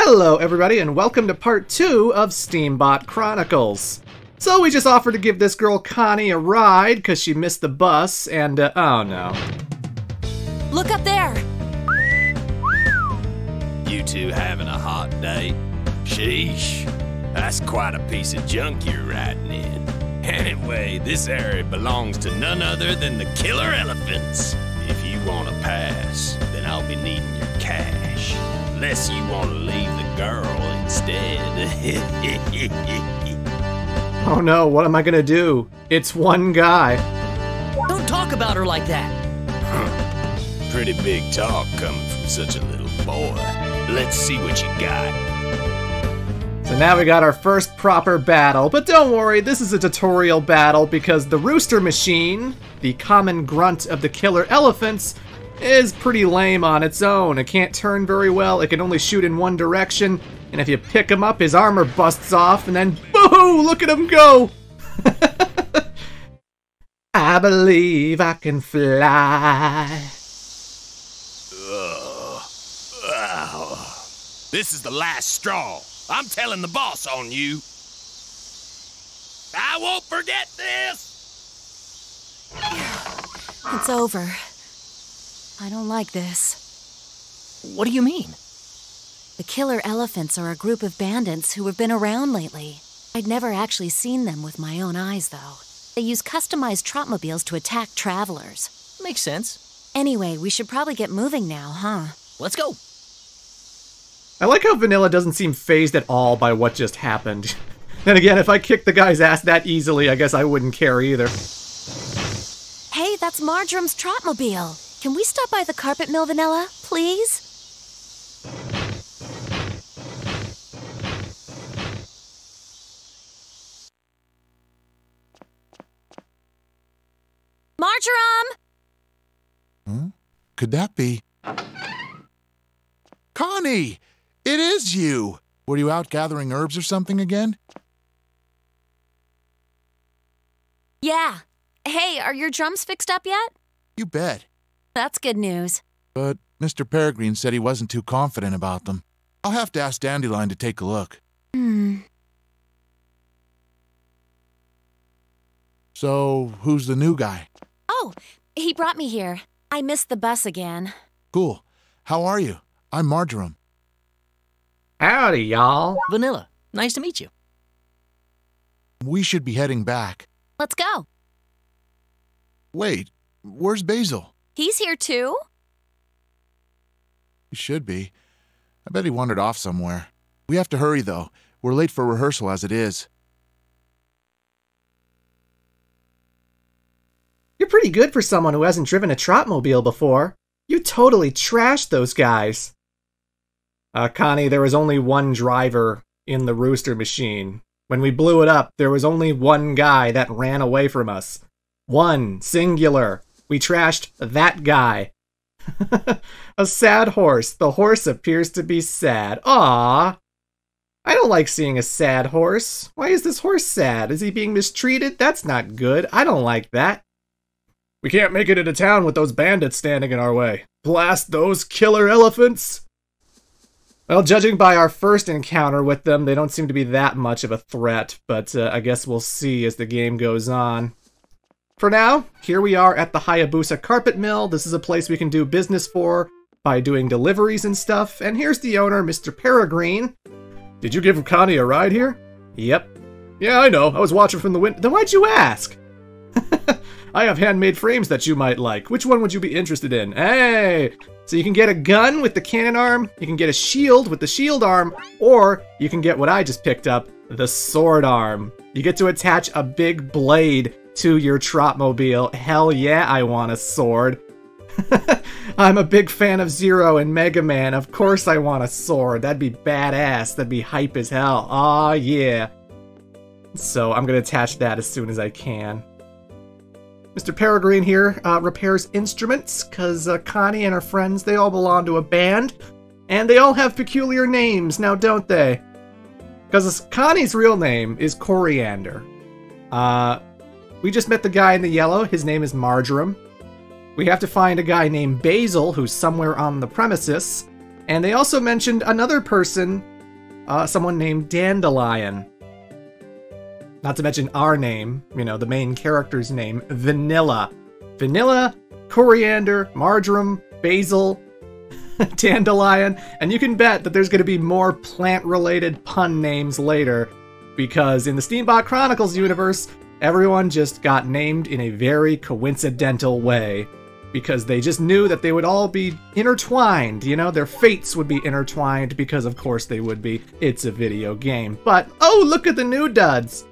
Hello everybody and welcome to part 2 of Steambot Chronicles. So we just offered to give this girl Connie a ride because she missed the bus and oh no. Look up there! You two having a hot day? Sheesh, that's quite a piece of junk you're riding in. Anyway, this area belongs to none other than the killer elephants. If you want to pass, then I'll be needing your cash. Unless you want to leave the girl instead. Oh no, what am I gonna do? It's one guy. Don't talk about her like that! Pretty big talk coming from such a little boy. Let's see what you got. So now we got our first proper battle, but don't worry, this is a tutorial battle because the rooster machine, the common grunt of the killer elephants, is pretty lame on its own. It can't turn very well, it can only shoot in one direction, and if you pick him up, his armor busts off, and then boo! Look at him go! I believe I can fly. Wow. This is the last straw. I'm telling the boss on you. I won't forget this! It's over. I don't like this. What do you mean? The killer elephants are a group of bandits who have been around lately. I'd never actually seen them with my own eyes, though. They use customized trotmobiles to attack travelers. Makes sense. Anyway, we should probably get moving now, huh? Let's go. I like how Vanilla doesn't seem fazed at all by what just happened. Then again, if I kicked the guy's ass that easily, I guess I wouldn't care either. Hey, that's Marjorie's trotmobile. Can we stop by the carpet mill, Vanilla, please? Marjorie! Huh? Could that be? Connie! It is you! Were you out gathering herbs or something again? Yeah. Hey, are your drums fixed up yet? You bet. That's good news. But Mr. Peregrine said he wasn't too confident about them. I'll have to ask Dandelion to take a look. So, who's the new guy? Oh, he brought me here. I missed the bus again. Cool. How are you? I'm Marjorie. Howdy, y'all. Vanilla, nice to meet you. We should be heading back. Let's go. Wait, where's Basil? He's here too? He should be. I bet he wandered off somewhere. We have to hurry, though. We're late for rehearsal as it is. You're pretty good for someone who hasn't driven a trotmobile before. You totally trashed those guys. Connie, there was only one driver in the rooster machine. When we blew it up, there was only one guy that ran away from us. One, singular. We trashed that guy. A sad horse. The horse appears to be sad. Aww. I don't like seeing a sad horse. Why is this horse sad? Is he being mistreated? That's not good. I don't like that. We can't make it into town with those bandits standing in our way. Blast those killer elephants! Well, judging by our first encounter with them, they don't seem to be that much of a threat, but I guess we'll see as the game goes on. For now, here we are at the Hayabusa Carpet Mill. This is a place we can do business for by doing deliveries and stuff, and here's the owner, Mr. Peregrine. Did you give Connie a ride here? Yep. Yeah, I know. I was watching from the window. Then why'd you ask? I have handmade frames that you might like. Which one would you be interested in? Hey! So you can get a gun with the cannon arm, you can get a shield with the shield arm, or you can get what I just picked up, the sword arm. You get to attach a big blade to your trotmobile. Hell yeah, I want a sword. I'm a big fan of Zero and Mega Man. Of course I want a sword. That'd be badass. That'd be hype as hell. Aw, yeah. So I'm gonna attach that as soon as I can. Mr. Peregrine here repairs instruments, because Connie and her friends, they all belong to a band, and they all have peculiar names, now don't they? Because Connie's real name is Coriander. We just met the guy in the yellow, his name is Marjorie. We have to find a guy named Basil who's somewhere on the premises. And they also mentioned another person someone named Dandelion. Not to mention our name, you know, the main character's name, Vanilla. Vanilla, coriander, marjoram, basil, dandelion, and you can bet that there's going to be more plant-related pun names later, because in the Steambot Chronicles universe, everyone just got named in a very coincidental way, because they just knew that they would all be intertwined, you know, their fates would be intertwined, because of course they would be. It's a video game. But, oh, look at the new duds!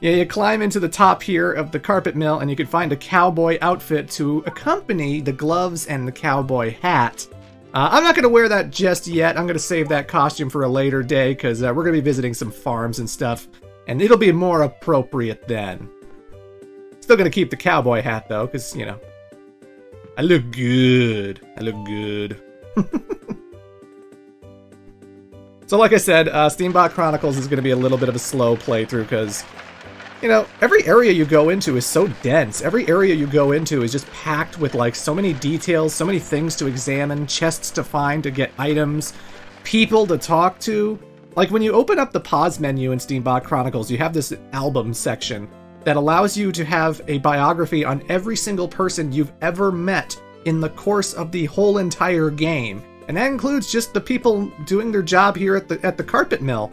Yeah, you climb into the top here of the carpet mill and you can find a cowboy outfit to accompany the gloves and the cowboy hat. I'm not going to wear that just yet. I'm going to save that costume for a later day because we're going to be visiting some farms and stuff, and it'll be more appropriate then. Still going to keep the cowboy hat though, because, you know, I look good. I look good. So like I said, Steambot Chronicles is going to be a little bit of a slow playthrough because, you know, every area you go into is so dense. Every area you go into is just packed with, like, so many details, so many things to examine, chests to find to get items, people to talk to. Like, when you open up the pause menu in Steambot Chronicles, you have this album section that allows you to have a biography on every single person you've ever met in the course of the whole entire game. And that includes just the people doing their job here at the carpet mill.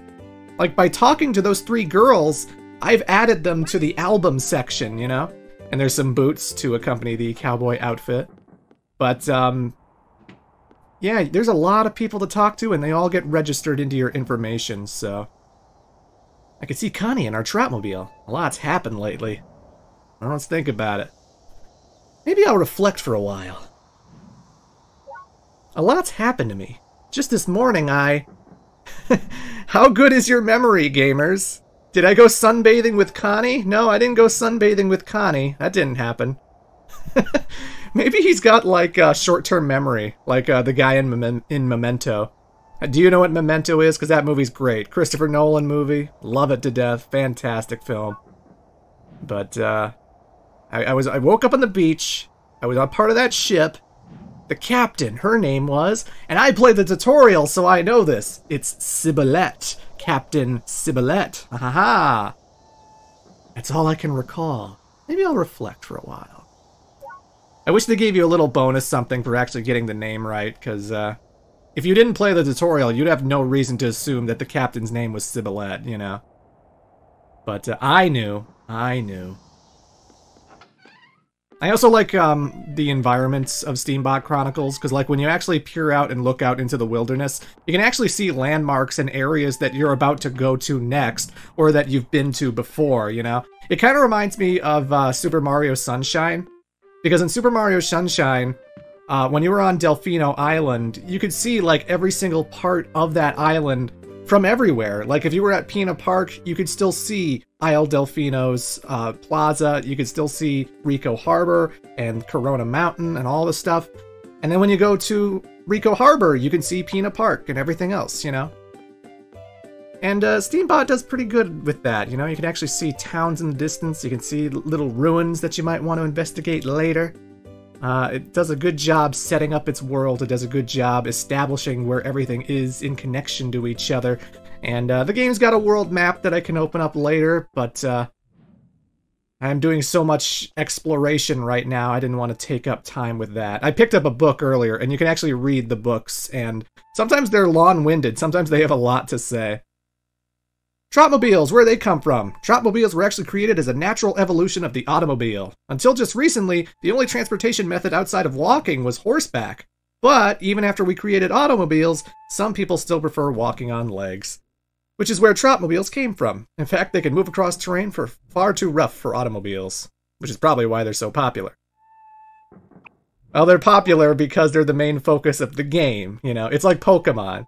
Like, by talking to those 3 girls, I've added them to the album section, you know? And there's some boots to accompany the cowboy outfit. But, yeah, there's a lot of people to talk to, and they all get registered into your information, so... I can see Connie in our Trapmobile. A lot's happened lately. Well, let's think about it. Maybe I'll reflect for a while. A lot's happened to me. Just this morning, How good is your memory, gamers? Did I go sunbathing with Connie? No, I didn't go sunbathing with Connie. That didn't happen. Maybe he's got, like, short-term memory, like the guy in Memento. Do you know what Memento is? Because that movie's great. Christopher Nolan movie. Love it to death. Fantastic film. But, I woke up on the beach. I was on part of that ship. The captain, her name was, and I played the tutorial, so I know this. It's Sibylette. Captain Sibylette. Ha. That's all I can recall. Maybe I'll reflect for a while. I wish they gave you a little bonus something for actually getting the name right, because if you didn't play the tutorial, you'd have no reason to assume that the captain's name was Sibylette, you know. But I knew. I also like the environments of Steambot Chronicles, because like when you actually peer out and look out into the wilderness, you can actually see landmarks and areas that you're about to go to next, or that you've been to before, you know? It kind of reminds me of Super Mario Sunshine, because in Super Mario Sunshine, when you were on Delfino Island, you could see like every single part of that island from everywhere. Like if you were at Pina Park, you could still see Isle Delfino's plaza, you could still see Rico Harbor and Corona Mountain and all this stuff. And then when you go to Rico Harbor, you can see Pina Park and everything else, you know? And Steambot does pretty good with that, you know? You can actually see towns in the distance, you can see little ruins that you might want to investigate later. It does a good job setting up its world, it does a good job establishing where everything is in connection to each other. And the game's got a world map that I can open up later, but I'm doing so much exploration right now, I didn't want to take up time with that. I picked up a book earlier, and you can actually read the books, and sometimes they're long-winded, sometimes they have a lot to say. Trotmobiles, where they come from? Trotmobiles were actually created as a natural evolution of the automobile. Until just recently, the only transportation method outside of walking was horseback. But even after we created automobiles, some people still prefer walking on legs. Which is where Trotmobiles came from. In fact, they can move across terrain far too rough for automobiles. Which is probably why they're so popular. Well, they're popular because they're the main focus of the game, you know? It's like Pokemon.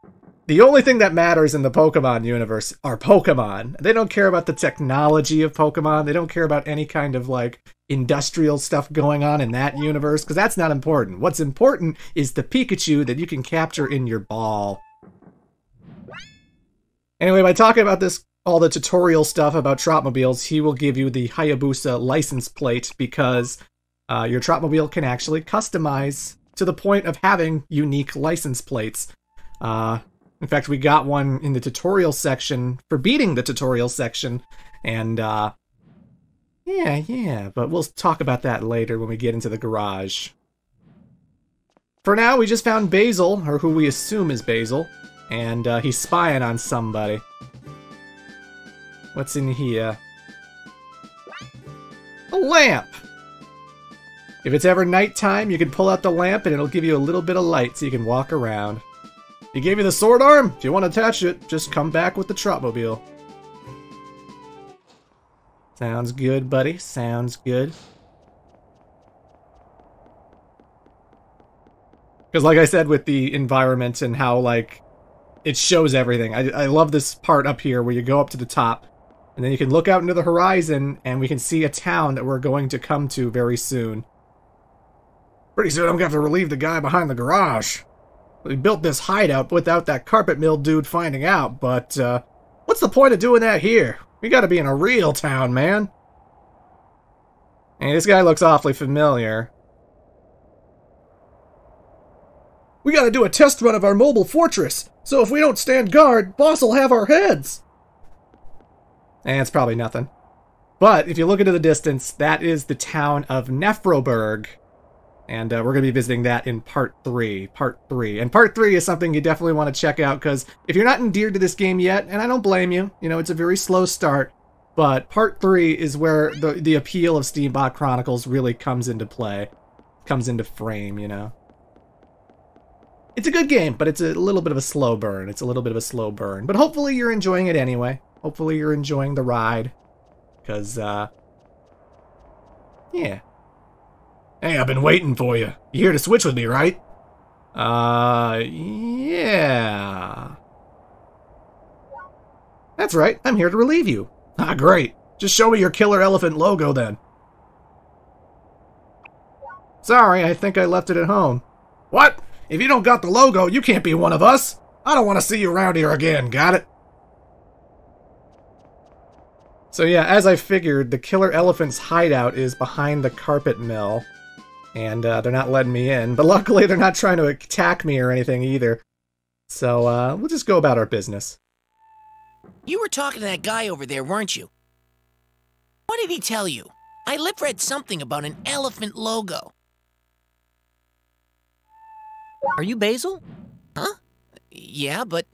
The only thing that matters in the Pokemon universe are Pokemon. They don't care about the technology of Pokemon. They don't care about any kind of, like, industrial stuff going on in that universe, because that's not important. What's important is the Pikachu that you can capture in your ball. Anyway, by talking about this, all the tutorial stuff about Trotmobiles, he will give you the Hayabusa license plate, because your Trotmobile can actually customize to the point of having unique license plates. In fact, we got one in the tutorial section for beating the tutorial section. And, yeah, but we'll talk about that later when we get into the garage. For now, we just found Basil, or who we assume is Basil, and he's spying on somebody. What's in here? A lamp! If it's ever nighttime, you can pull out the lamp and it'll give you a little bit of light so you can walk around. He gave you the sword arm? If you want to attach it, just come back with the Trotmobile. Sounds good, buddy. Sounds good. Because like I said with the environment and how, like, it shows everything. I love this part up here where you go up to the top and then you can look out into the horizon and we can see a town that we're going to come to very soon. Pretty soon I'm going to have to relieve the guy behind the garage. We built this hideout without that carpet mill dude finding out, but what's the point of doing that here? We gotta be in a real town, man. Hey, this guy looks awfully familiar. We gotta do a test run of our mobile fortress, so if we don't stand guard, boss will have our heads. And it's probably nothing. But if you look into the distance, that is the town of Nephroburg. And we're going to be visiting that in Part 3. And Part 3 is something you definitely want to check out, because if you're not endeared to this game yet, and I don't blame you, you know, it's a very slow start, but Part 3 is where the appeal of Steambot Chronicles really comes into play. Comes into frame, you know. It's a good game, but it's a little bit of a slow burn. But hopefully you're enjoying it anyway. Hopefully you're enjoying the ride. Because, yeah. Hey, I've been waiting for you. You here to switch with me, right? Yeah. That's right, I'm here to relieve you. Ah, great. Just show me your killer elephant logo, then. Sorry, I think I left it at home. What? If you don't got the logo, you can't be one of us. I don't want to see you around here again, got it? So yeah, as I figured, the killer elephant's hideout is behind the carpet mill. And they're not letting me in. But luckily, they're not trying to attack me or anything either. So we'll just go about our business. You were talking to that guy over there, weren't you? What did he tell you? I lip-read something about an elephant logo. Are you Basil? Huh? Yeah, but...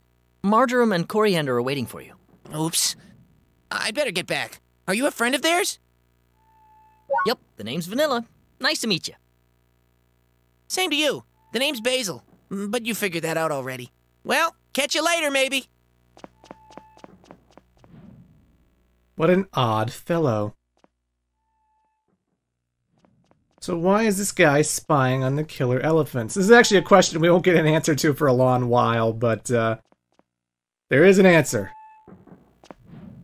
Marjoram and Coriander are waiting for you. Oops. I'd better get back. Are you a friend of theirs? Yep, the name's Vanilla. Nice to meet you. Same to you. The name's Basil. But you figured that out already. Well, catch you later, maybe. What an odd fellow. So why is this guy spying on the killer elephants? This is actually a question we won't get an answer to for a long while, but there is an answer.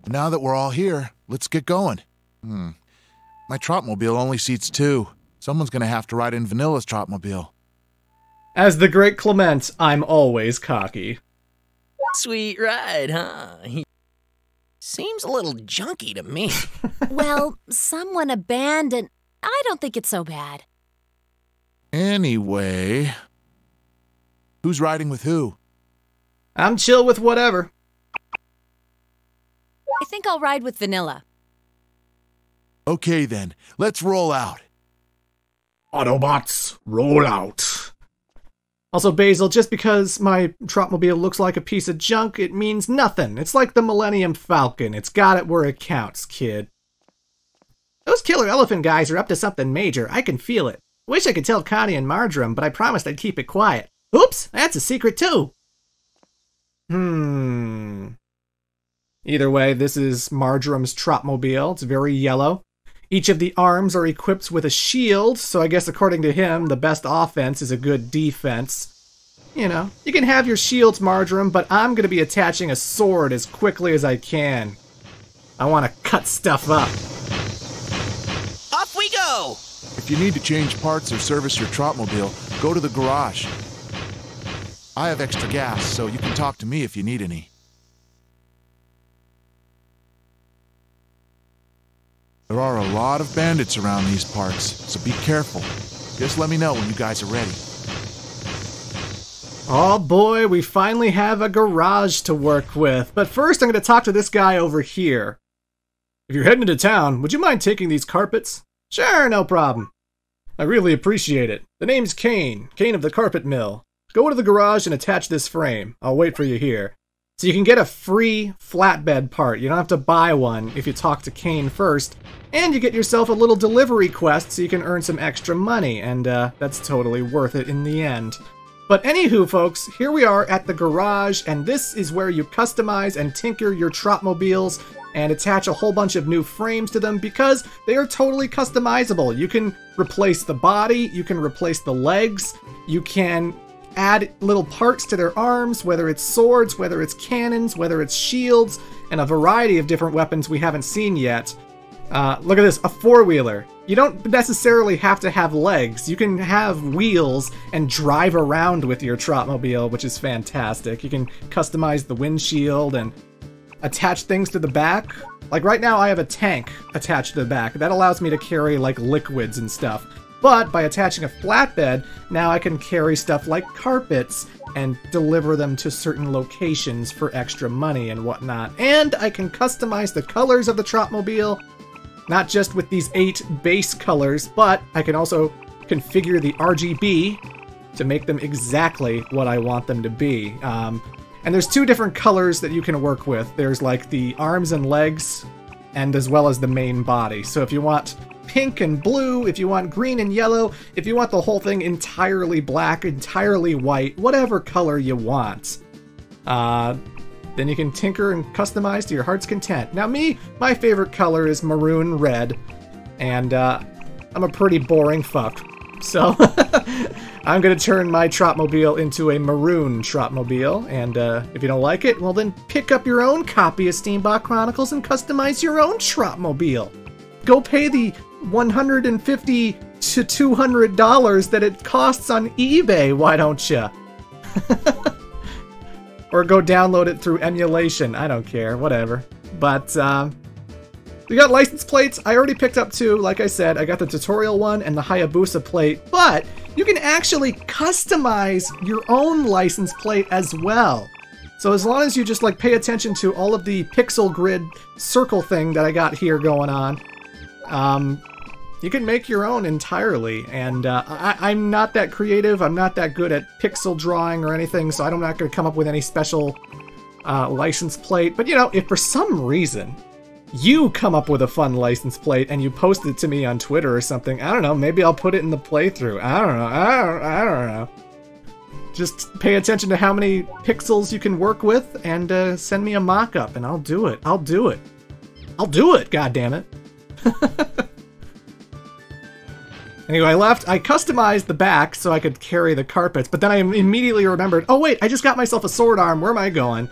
Now that we're all here, let's get going. My Trotmobile only seats 2. Someone's gonna have to ride in Vanilla's Trotmobile. As the great Clement, I'm always cocky. Sweet ride, huh? Seems a little junky to me. Well, someone abandoned... I don't think it's so bad. Anyway... Who's riding with who? I'm chill with whatever. I think I'll ride with Vanilla. Okay then, let's roll out. Autobots, roll out. Also, Basil, just because my Trotmobile looks like a piece of junk, it means nothing. It's like the Millennium Falcon. It's got it where it counts, kid. Those killer elephant guys are up to something major. I can feel it. Wish I could tell Connie and Marjoram, but I promised I'd keep it quiet. Oops, that's a secret too. Either way, this is Marjoram's Trotmobile. It's very yellow. Each of the arms are equipped with a shield, so I guess according to him, the best offense is a good defense. You know, you can have your shields, Marjoram, but I'm going to be attaching a sword as quickly as I can. I want to cut stuff up. Off we go! If you need to change parts or service your Trotmobile, go to the garage. I have extra gas, so you can talk to me if you need any. There are a lot of bandits around these parts, so be careful. Just let me know when you guys are ready. Oh boy, we finally have a garage to work with. But first I'm going to talk to this guy over here. If you're heading into town, would you mind taking these carpets? Sure, no problem. I really appreciate it. The name's Kane of the Carpet Mill. Go to the garage and attach this frame. I'll wait for you here. So you can get a free flatbed part. You don't have to buy one if you talk to Kane first. And you get yourself a little delivery quest so you can earn some extra money. And that's totally worth it in the end. But anywho, folks, here we are at the garage, and this is where you customize and tinker your Tropmobiles and attach a whole bunch of new frames to them because they are totally customizable. You can replace the body, you can replace the legs, you can add little parts to their arms, whether it's swords, whether it's cannons, whether it's shields, and a variety of different weapons we haven't seen yet. Look at this, a four-wheeler. You don't necessarily have to have legs. You can have wheels and drive around with your Tropmobile, which is fantastic. You can customize the windshield and attach things to the back. Like right now I have a tank attached to the back. That allows me to carry like liquids and stuff. But by attaching a flatbed, now I can carry stuff like carpets and deliver them to certain locations for extra money and whatnot. And I can customize the colors of the Tropmobile, not just with these 8 base colors, but I can also configure the RGB to make them exactly what I want them to be. And there's 2 different colors that you can work with. There's like the arms and legs, and as well as the main body. So if you want pink and blue, if you want green and yellow, if you want the whole thing entirely black, entirely white, whatever color you want, then you can tinker and customize to your heart's content. Now my favorite color is maroon red, and I'm a pretty boring fuck. So I'm gonna turn my Tropmobile into a maroon Tropmobile, and if you don't like it, well then pick up your own copy of Steambot Chronicles and customize your own Tropmobile. Go pay the $150 to $200 that it costs on eBay, why don't ya? Or go download it through emulation. I don't care, whatever. But, we got license plates. I already picked up 2, like I said. I got the tutorial one and the Hayabusa plate. But you can actually customize your own license plate as well. So as long as you just like pay attention to all of the pixel grid circle thing that I got here going on, you can make your own entirely. And I'm not that creative. I'm not that good at pixel drawing or anything, so I'm not going to come up with any special license plate. But you know, if for some reason you come up with a fun license plate and you post it to me on Twitter or something, I don't know, maybe I'll put it in the playthrough. I don't know. I don't know. Just pay attention to how many pixels you can work with and send me a mock-up and I'll do it. I'll do it. I'll do it, goddammit. Anyway, I customized the back so I could carry the carpets, but then I immediately remembered, oh wait, I just got myself a sword arm. Where am I going?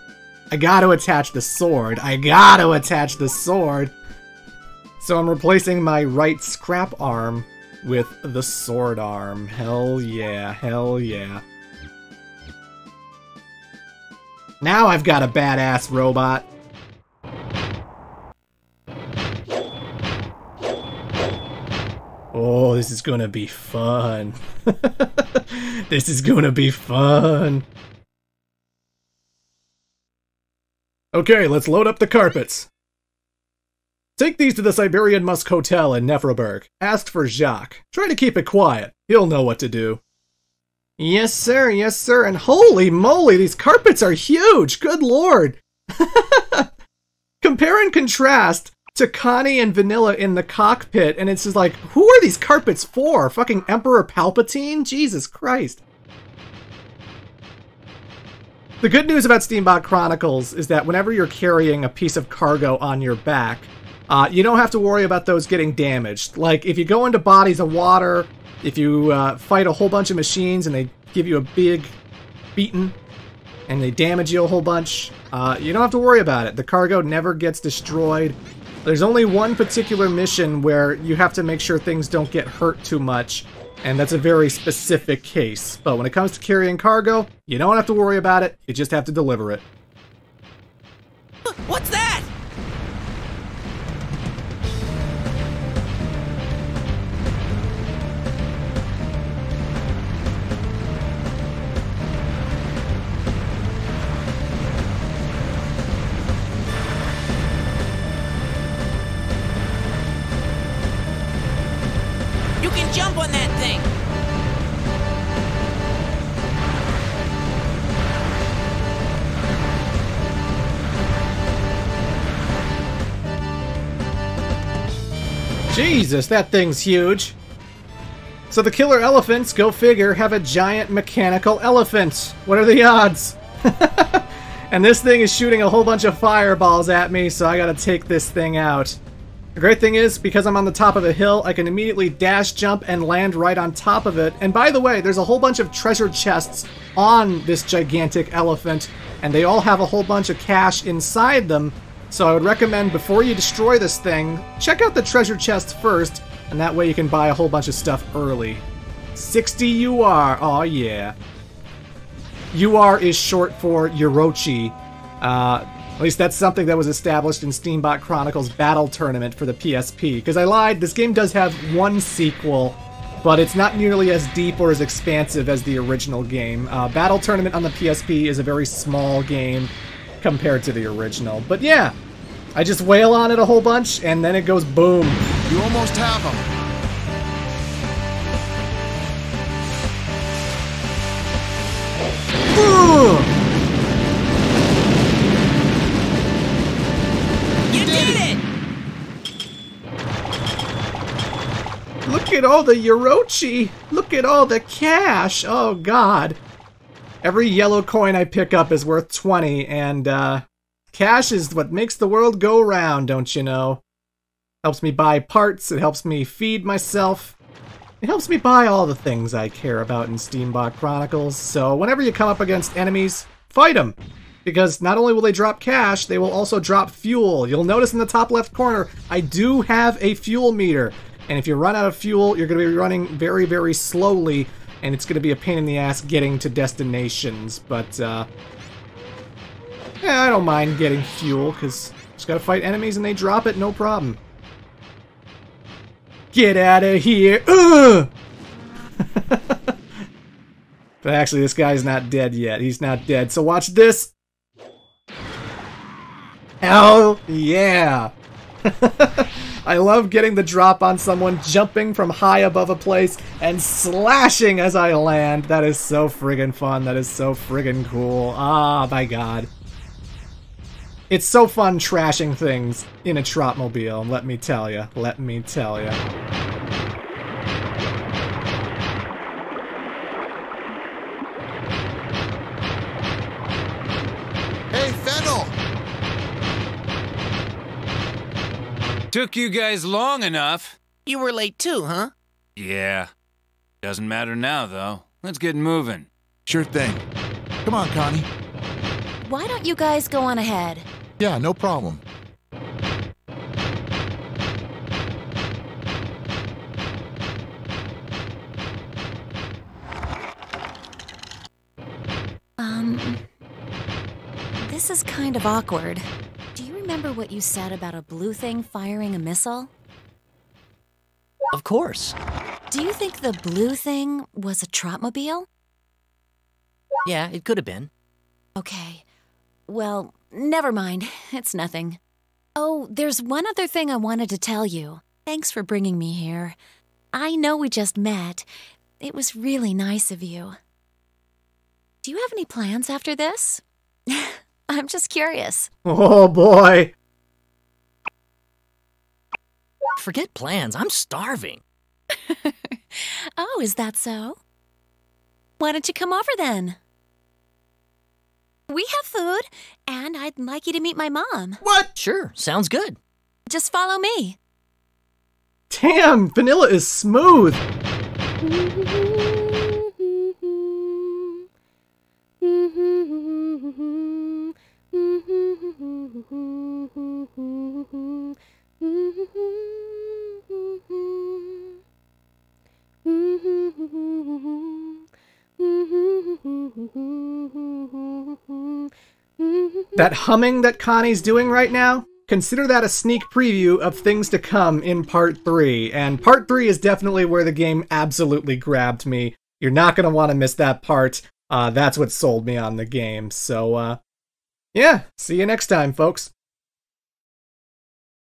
I gotta attach the sword. I gotta attach the sword. So I'm replacing my right scrap arm with the sword arm. Hell yeah, hell yeah. Now I've got a badass robot. Oh, this is gonna be fun. This is gonna be fun. Okay, let's load up the carpets. Take these to the Siberian Musk Hotel in Nefroberg. Ask for Jacques. Try to keep it quiet. He'll know what to do. Yes, sir. Yes, sir. And holy moly, these carpets are huge. Good lord. Compare and contrast to Connie and Vanilla in the cockpit, and it's just like, who are these carpets for? Fucking Emperor Palpatine? Jesus Christ. The good news about Steambot Chronicles is that whenever you're carrying a piece of cargo on your back, you don't have to worry about those getting damaged. Like, if you go into bodies of water, if you fight a whole bunch of machines and they give you a big beating, and they damage you a whole bunch, you don't have to worry about it. The cargo never gets destroyed. There's only one particular mission where you have to make sure things don't get hurt too much, and that's a very specific case. But when it comes to carrying cargo, you don't have to worry about it, you just have to deliver it. What's that? Jesus, that thing's huge. So the killer elephants, go figure, have a giant mechanical elephant. What are the odds? And this thing is shooting a whole bunch of fireballs at me, so I gotta take this thing out. The great thing is, because I'm on the top of a hill, I can immediately dash, jump, and land right on top of it. And by the way, there's a whole bunch of treasure chests on this gigantic elephant, and they all have a whole bunch of cash inside them. So I would recommend, before you destroy this thing, check out the treasure chest first, and that way you can buy a whole bunch of stuff early. 60 UR, oh yeah. UR is short for Orochi. At least that's something that was established in Steambot Chronicles Battle Tournament for the PSP. Because I lied, this game does have one sequel, but it's not nearly as deep or as expansive as the original game. Battle Tournament on the PSP is a very small game compared to the original. But yeah, I just wail on it a whole bunch, and then it goes boom. You almost have him. You did it! Look at all the Orochi! Look at all the cash! Oh god. Every yellow coin I pick up is worth 20, and cash is what makes the world go round, don't you know? Helps me buy parts, it helps me feed myself. It helps me buy all the things I care about in Steambot Chronicles, so whenever you come up against enemies, fight them! Because not only will they drop cash, they will also drop fuel. You'll notice in the top left corner, I do have a fuel meter. And if you run out of fuel, you're going to be running very, very slowly, and it's going to be a pain in the ass getting to destinations. But, yeah, I don't mind getting fuel, because just gotta fight enemies and they drop it, no problem. Get out of here! Ugh! But actually, this guy's not dead yet. He's not dead. So watch this. Hell yeah! I love getting the drop on someone, jumping from high above a place and slashing as I land. That is so friggin' fun. That is so friggin' cool. Ah, my god. It's so fun trashing things in a Trotmobile, let me tell ya. Let me tell ya. Hey, Fennel! Took you guys long enough. You were late too, huh? Yeah. Doesn't matter now, though. Let's get moving. Sure thing. Come on, Connie. Why don't you guys go on ahead? Yeah, no problem. This is kind of awkward. Do you remember what you said about a blue thing firing a missile? Of course. Do you think the blue thing was a Trotmobile? Yeah, it could have been. Okay. Well, never mind. It's nothing. Oh, there's one other thing I wanted to tell you. Thanks for bringing me here. I know we just met. It was really nice of you. Do you have any plans after this? I'm just curious. Oh boy. Forget plans. I'm starving. Oh, is that so? Why don't you come over then? We have food, and I'd like you to meet my mom. What? Sure, sounds good. Just follow me. Damn, vanilla is smooth. That humming that Connie's doing right now, consider that a sneak preview of things to come in Part 3. And Part 3 is definitely where the game absolutely grabbed me. You're not going to want to miss that part. That's what sold me on the game. So, yeah, see you next time, folks.